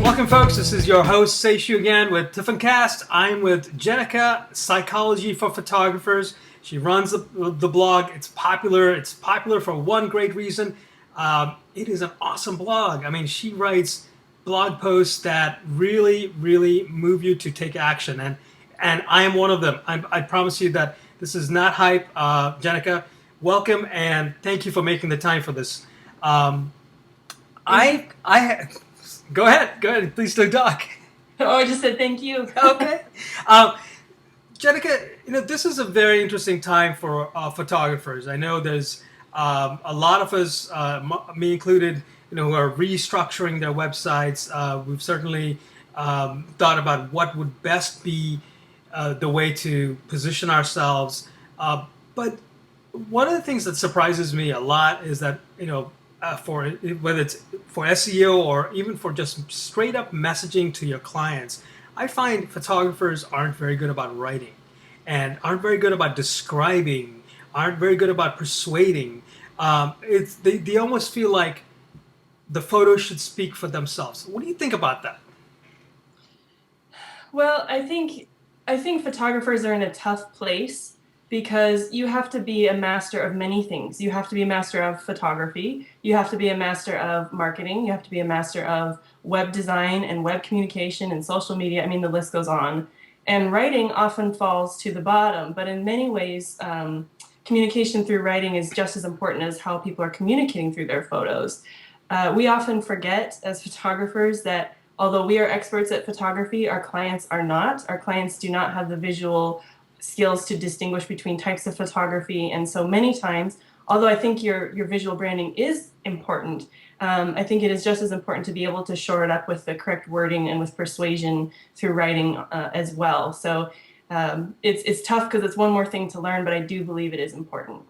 Welcome, folks. This is your host, Seishu, again with Tiffin Cast. I'm with Jenica, Psychology for Photographers. She runs the blog. It's popular. It's popular for one great reason. It is an awesome blog. I mean, she writes blog posts that really, really move you to take action. And I am one of them. I promise you that this is not hype. Jenica, welcome and thank you for making the time for this. I Go ahead. Please don't talk. Oh, I just said thank you. Okay. Jenica, this is a very interesting time for photographers. I know there's a lot of us, me included, who are restructuring their websites. We've certainly thought about what would best be the way to position ourselves. But one of the things that surprises me a lot is that, for whether it's for SEO or even for just straight up messaging to your clients, I find photographers aren't very good about writing and aren't very good about describing, aren't very good about persuading. They almost feel like the photos should speak for themselves. What do you think about that? Well, I think photographers are in a tough place because you have to be a master of many things. You have to be a master of photography, you have to be a master of marketing, you have to be a master of web design and web communication and social media. I mean, the list goes on. And writing often falls to the bottom, but in many ways, communication through writing is just as important as how people are communicating through their photos. We often forget as photographers that although we are experts at photography, our clients are not. Our clients do not have the visual skills to distinguish between types of photography. And so many times, although I think your visual branding is important, I think it is just as important to be able to shore it up with the correct wording and with persuasion through writing as well. So it's tough because it's one more thing to learn, but I do believe it is important.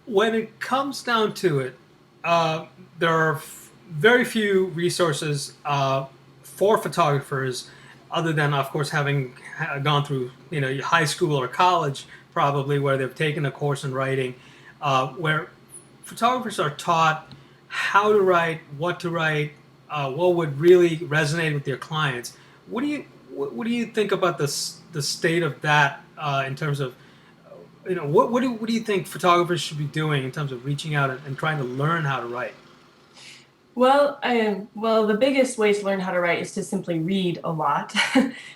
When it comes down to it, there are very few resources for photographers, other than, of course, having gone through high school or college, probably where they've taken a course in writing, where photographers are taught how to write, what to write, what would really resonate with their clients. What do you think about the state of that in terms of what do you think photographers should be doing in terms of reaching out and trying to learn how to write? Well, the biggest way to learn how to write is to simply read a lot.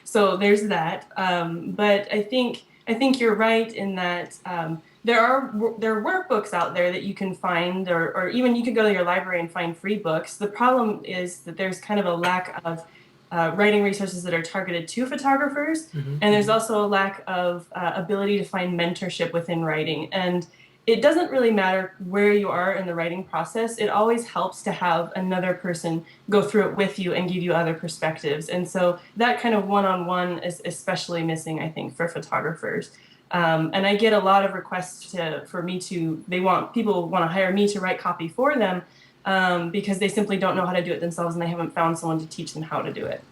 So there's that. But I think you're right in that there are workbooks out there that you can find, or even you could go to your library and find free books. The problem is that there's kind of a lack of writing resources that are targeted to photographers, and there's also a lack of ability to find mentorship within writing. And it doesn't really matter where you are in the writing process. It always helps to have another person go through it with you and give you other perspectives. And so that kind of one-on-one is especially missing, I think, for photographers. And I get a lot of requests people want to hire me to write copy for them because they simply don't know how to do it themselves and they haven't found someone to teach them how to do it.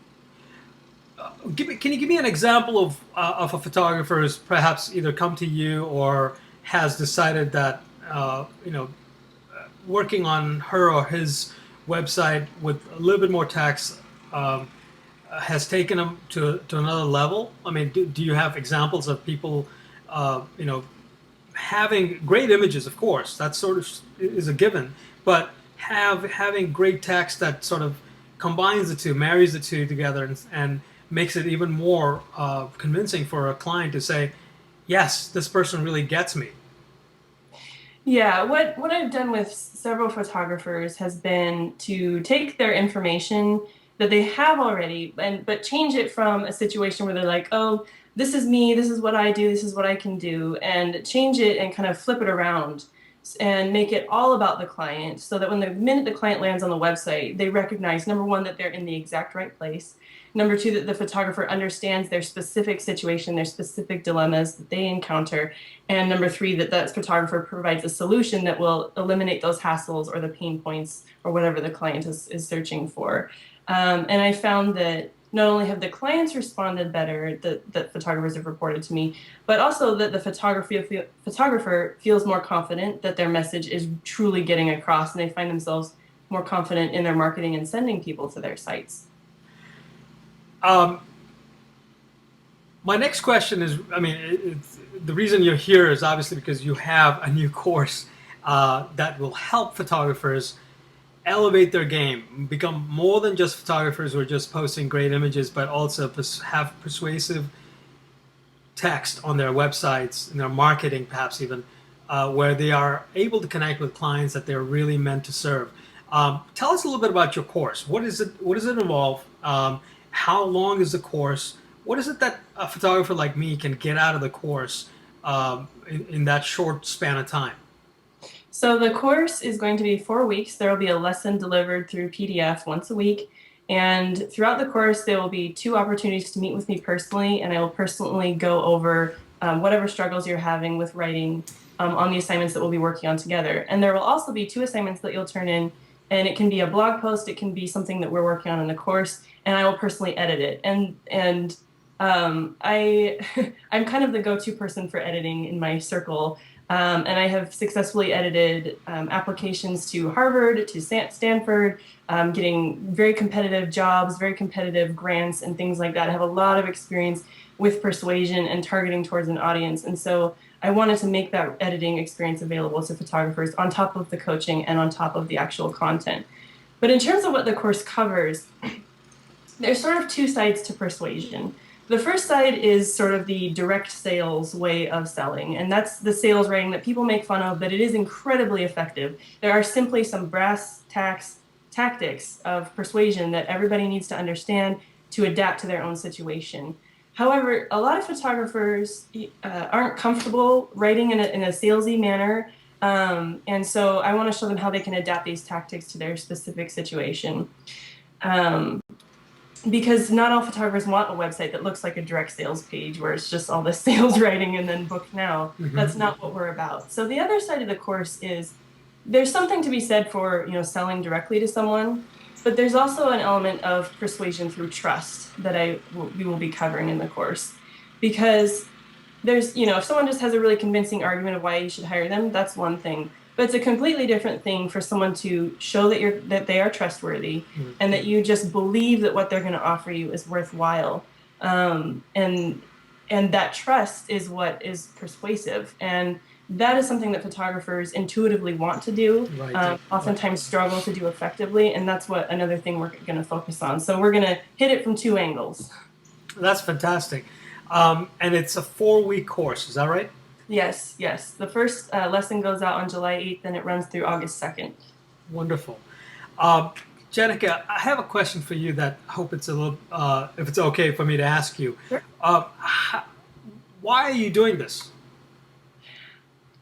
Can you give me an example of a photographer who's perhaps either come to you or has decided that working on her or his website with a little bit more text has taken them to another level? I mean, do you have examples of people, having great images? Of course, that sort of is a given, but having great text that sort of combines the two, marries the two together, and makes it even more convincing for a client to say, yes, this person really gets me. Yeah, what I've done with several photographers has been to take their information that they have already but change it from a situation where they're like, oh, this is me, this is what I do, this is what I can do, and change it and kind of flip it around and make it all about the client so that when the minute the client lands on the website, they recognize, number one, that they're in the exact right place. Number two, that the photographer understands their specific situation, their specific dilemmas that they encounter. And number three, that photographer provides a solution that will eliminate those hassles or the pain points or whatever the client is searching for. And I found that not only have the clients responded better that photographers have reported to me, but also that the photographer feels more confident that their message is truly getting across, and they find themselves more confident in their marketing and sending people to their sites. Um, my next question is, I mean, the reason you're here is obviously because you have a new course that will help photographers elevate their game, become more than just photographers who are just posting great images, but also have persuasive text on their websites, in their marketing, perhaps even, where they are able to connect with clients that they're really meant to serve. Tell us a little bit about your course. What is it? What does it involve? How long is the course? What is it that a photographer like me can get out of the course in that short span of time? So the course is going to be 4 weeks. There will be a lesson delivered through PDF once a week. And throughout the course, there will be 2 opportunities to meet with me personally, and I will personally go over whatever struggles you're having with writing on the assignments that we'll be working on together. And there will also be 2 assignments that you'll turn in, and it can be a blog post, it can be something that we're working on in the course, and I will personally edit it. I I'm kind of the go-to person for editing in my circle. And I have successfully edited applications to Harvard, to Stanford, getting very competitive jobs, very competitive grants, and things like that. I have a lot of experience with persuasion and targeting towards an audience. And so I wanted to make that editing experience available to photographers on top of the coaching and on top of the actual content. But in terms of what the course covers, there's sort of 2 sides to persuasion. The first side is sort of the direct sales way of selling, and that's the sales writing that people make fun of, but it is incredibly effective. There are simply some brass tacks tactics of persuasion that everybody needs to understand to adapt to their own situation. However, a lot of photographers aren't comfortable writing in a salesy manner, and so I want to show them how they can adapt these tactics to their specific situation. Um, because not all photographers want a website that looks like a direct sales page where it's just all the sales writing and then book now. That's not what we're about. So the other side of the course is there's something to be said for, selling directly to someone, but there's also an element of persuasion through trust that we will be covering in the course. Because there's, if someone just has a really convincing argument of why you should hire them, that's one thing. But it's a completely different thing for someone to show that they are trustworthy and that you just believe that what they're going to offer you is worthwhile. And that trust is what is persuasive. And that is something that photographers intuitively want to do, Right. oftentimes struggle to do effectively. And that's what another thing we're going to focus on. So we're going to hit it from 2 angles. That's fantastic. And it's a 4-week course, is that right? Yes, yes. The first lesson goes out on July 8th and it runs through August 2nd. Wonderful. Jenica, I have a question for you that I hope it's a little, if it's okay for me to ask you. Sure. Why are you doing this?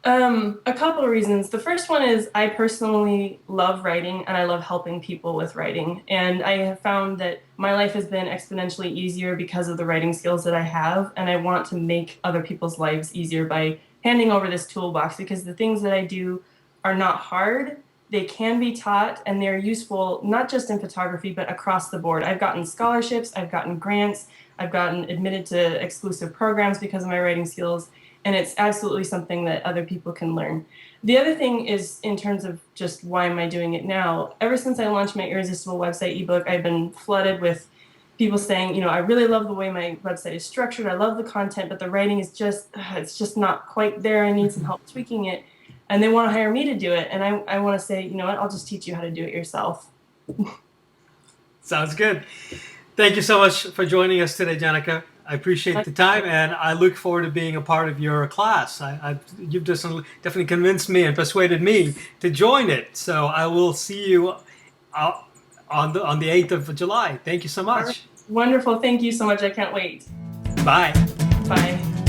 A couple of reasons. The first one is I personally love writing and I love helping people with writing. And I have found that my life has been exponentially easier because of the writing skills that I have. And I want to make other people's lives easier by handing over this toolbox because the things that I do are not hard. They can be taught and they're useful not just in photography, but across the board. I've gotten scholarships, I've gotten grants, I've gotten admitted to exclusive programs because of my writing skills. And it's absolutely something that other people can learn. The other thing is in terms of just why am I doing it now? Ever since I launched my Irresistible website ebook, I've been flooded with people saying, I really love the way my website is structured. I love the content, but the writing is it's just not quite there. I need some help tweaking it. And they want to hire me to do it. And I want to say, you know what, I'll just teach you how to do it yourself. Sounds good. Thank you so much for joining us today, Jenica. I appreciate the time, and I look forward to being a part of your class. You've just definitely convinced me and persuaded me to join it. So I will see you on the 8th of July. Thank you so much. Wonderful. Thank you so much. I can't wait. Bye. Bye.